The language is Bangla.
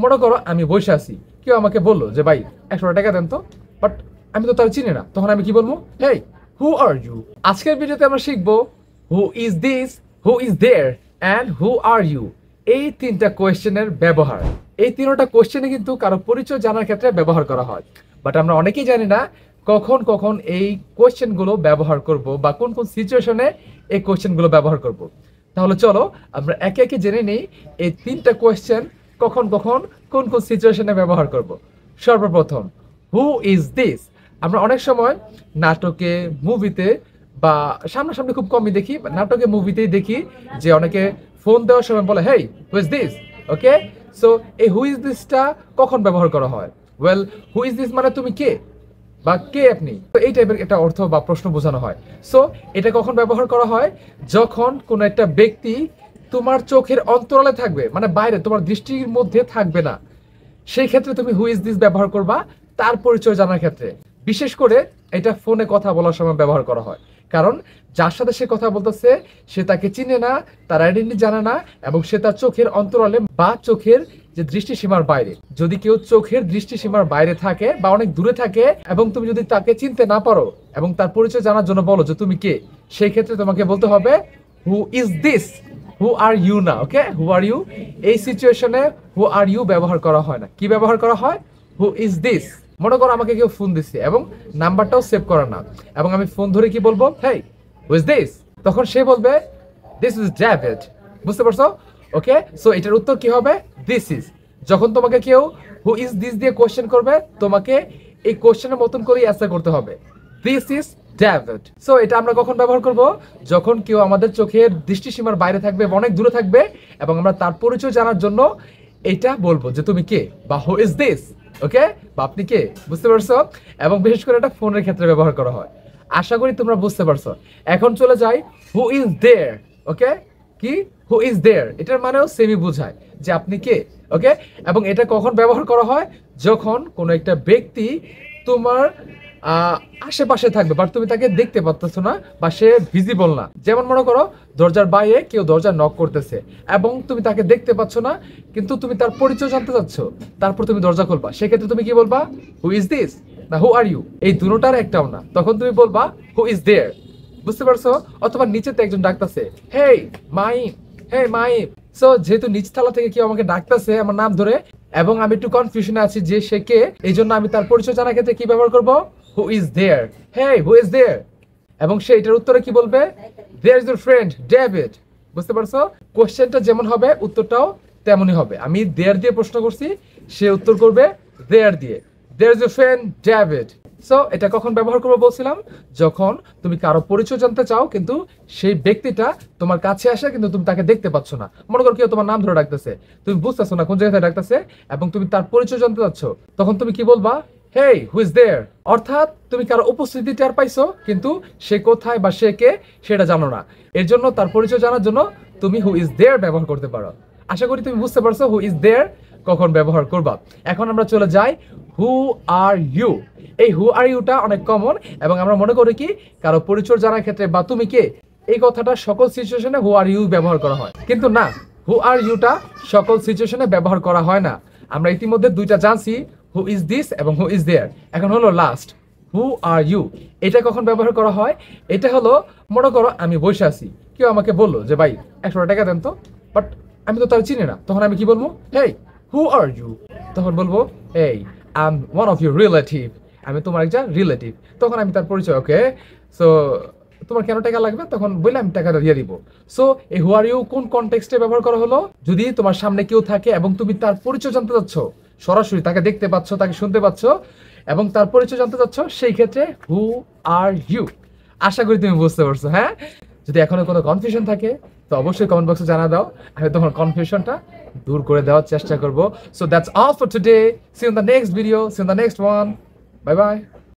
মনে করো আমি বসে আছি, কেউ আমাকে বললো যে ভাই 100 টাকা দেন তো, বাট আমি তো তার চিনি না, তখন আমি কি বলবো? Hey, who are you? আজকের ভিডিওতে আমরা শিখবো who is this, who is there and who are you, এই তিনটা কোয়েশ্চেনের ব্যবহার। এই তিনটা কোয়েশ্চেনে কিন্তু কারো পরিচয় জানার ক্ষেত্রে ব্যবহার করা হয়, বাট আমরা অনেকেই জানি না কখন কখন এই কোয়েশ্চেনগুলো ব্যবহার করব বা কোন কোন সিচুয়েশনে এই কোয়েশ্চেনগুলো ব্যবহার করব। তাহলে চলো আমরা একে একে জেনে নিই এই তিনটা কোয়েশ্চেন কখন কখন কোন কোন সিচুয়েশনে ব্যবহার করব। সর্বপ্রথম, হু ইজ দিস। আমরা অনেক সময় নাটকে, মুভিতে বা সামনাসামনি খুব কমই দেখি, নাটকে মুভিতেই দেখি যে অনেকে ফোন দেওয়ার সময় বলে hey who is this. Okay, so এই হু ইজ দিসটা কখন ব্যবহার করা হয়? ওয়েল, হু ইজ দিস মানে তুমি কে বা কে আপনি, তো এই টাইপের একটা অর্থ বা প্রশ্ন বোঝানো হয়। সো এটা কখন ব্যবহার করা হয়? যখন কোনো একটা ব্যক্তি তোমার চোখের অন্তরালে থাকবে, মানে বাইরে তোমার দৃষ্টির মধ্যে থাকবে না, সেই ক্ষেত্রে তুমি হু ইজ দিস ব্যবহার করবা তার পরিচয় জানার ক্ষেত্রে। বিশেষ করে এটা ফোনে কথা বলার সময় ব্যবহার করা হয়, কারণ যার সাথে সে কথা বলতেছে সে তাকে চিনে না, তার আইডেন্টি জানে না, এবং সে তার চোখের অন্তরালে বা চোখের যে দৃষ্টিসীমার বাইরে। যদি কেউ চোখের দৃষ্টিসীমার বাইরে থাকে বা অনেক দূরে থাকে এবং তুমি যদি তাকে চিনতে না পারো এবং তার পরিচয় জানার জন্য বলো যে তুমি কে, সেই ক্ষেত্রে তোমাকে বলতে হবে who is this, who are you না। ওকে, হু আর ইউ, এই সিচুয়েশনে হু আর ইউ ব্যবহার করা হয় না। কি ব্যবহার করা হয়? হু ইজ দিস। মনে করো আমাকে কেউ ফোন দিচ্ছে এবং নাম্বারটাও সেভ করা না, এবং আমি ফোন ধরে কি বলবো? Hey, who is this? তখন সে বলবে দিস ইজ ডেভিড। বুঝতে পারছো? ওকে, সো এটার উত্তর কি হবে? This is. যখন তোমাকে কেউ হু ইজ দিস দিয়ে কোশ্চেন করবে, তোমাকে এই কোশ্চেনের মতন করে অ্যান্সার করতে হবে, দিস ইজ ডেভিড। সো এটা আমরা কখন ব্যবহার করব? যখন কেউ আমাদের চোখের দৃষ্টিসীমার বাইরে থাকবে, অনেক দূরে থাকবে, এবং আমরা তার পরিচয় জানার জন্য এটা বলবো যে তুমি কে বা হু ইজ দিস। ওকে, বা আপনি কে। বুঝতে পারছো? এবং বিশেষ করে এটা ফোনের ক্ষেত্রে ব্যবহার করা হয়। আশা করি তোমরা বুঝতে পারছো। এখন চলে যাই হু ইজ দেয়ার। ওকে, কি? হু ইজ দেয়ার, এটার মানেও সেমই বোঝায় যে আপনি কে। ওকে, এবং এটা কখন ব্যবহার করা হয়? যখন কোনো একটা ব্যক্তি তোমার আশেপাশে থাকবে বাট তুমি তাকে দেখতে পাচ্ছ না বা সে ভিজিবল না। যেমন মনে করো দরজার বাইরে কেউ দরজা নক করতেছে এবং তুমি তাকে দেখতে পাচ্ছ না, কিন্তু তুমি তার পরিচয় জানতে চাচ্ছ, তারপর তুমি দরজা খুলবা। সেক্ষেত্রে তুমি কি বলবা? হু ইজ দিস না হু আর ইউ? এই দুটোটার একটাও না, তখন তুমি বলবা হু ইজ দেয়ার। বুঝতে পারছো? অথবা নিচেতে একজন ডাকতেছে, হেই মাইম, হেই মাইম। সো যেহেতু নিচ তলা থেকে কেউ আমাকে ডাকতেছে আমার নাম ধরে এবং আমি একটু কনফিউশনে আছি যে সে কে, এই জন্য আমি তার পরিচয় জানার ক্ষেত্রে কি ব্যবহার করব? Who is there. Hey, who is there? এবং সে এটার উত্তরে কি বলবে? There is your friend David. বুঝতে পারছো? কোশ্চেনটা যেমন হবে উত্তরটাও তেমনই হবে। আমি দেয়ার দিয়ে প্রশ্ন করছি, সে উত্তর করবে দেয়ার দিয়ে, there is your friend David. So এটা কখন ব্যবহার করবো বলছিলাম? যখন তুমি কারো পরিচয় জানতে চাও কিন্তু সেই ব্যক্তিটা তোমার কাছে আসে কিন্তু তুমি তাকে দেখতে পাচ্ছ না। মনে করো কেউ তোমার নাম ধরে ডাকতেছে, তুমি বুঝতেছো না কোন জায়গা থেকে ডাকতেছে এবং তুমি তার পরিচয় জানতে চাচ্ছ, তখন তুমি কি বলবা? হেই, হু ইজ দেয়ার? অর্থাৎ তুমি কারো উপস্থিতি টের পাইছো কিন্তু সে কোথায় বা সে কে সেটা জানো না। এর জন্য তার পরিচয় জানার জন্য তুমি হু ইজ দেয়ার ব্যবহার করতে পারো। আশা করি তুমি বুঝতে পারছো হু ইজ দেয়ার কখন ব্যবহার করবা। এখন আমরা চলে যাই হু আর ইউ। এই হু আর ইউটা অনেক কমন এবং আমরা মনে করি কি কারো পরিচয় জানার ক্ষেত্রে বা তুমি কে, এই কথাটা সকল সিচুয়েশনে হু আর ইউ ব্যবহার করা হয়, কিন্তু না, হু আর ইউটা সকল সিচুয়েশনে ব্যবহার করা হয় না। আমরা ইতিমধ্যে দুইটা জানছি, হু ইজ দিস এবং হু ইজ দেয়ার। এখন হলো লাস্ট, হু আর ইউ। এটা কখন ব্যবহার করা হয়? এটা হলো মনে করো আমি বসে আছি, কেউ আমাকে বললো যে ভাই 100 টাকা দেন তো, বাট আমি তো তার চিনি না, তখন আমি কি বলবো? Hey, who are you? তখন বলবো এই I am one of your relative, আমি তোমার একজন রিলেটিভ। তখন আমি তার পরিচয়, ওকে সো তোমার কেন টাকা লাগবে, তখন বললে আমি টাকাটা দিয়ে দিব। সো এই হু আর ইউ কোন কনটেক্সটে ব্যবহার করা হলো? যদি তোমার সামনে কেউ থাকে এবং তুমি তার পরিচয় জানতে চাচ্ছ, সরাসরি তাকে দেখতে পাচ্ছ, তাকে শুনতে পাচ্ছ এবং তার পরিচয় জানতে চাচ্ছ, সেই ক্ষেত্রে হু আর ইউ। আশা করি তুমি বুঝতে পারছো। হ্যাঁ, যদি এখনো কোনো কনফিউশন থাকে তো অবশ্যই কমেন্ট বক্সে জানা দাও, আমি তোমার কনফিউশনটা দূর করে দেওয়ার চেষ্টা করব। So that's all for today, see you in the next video, see you in the next one, bye by.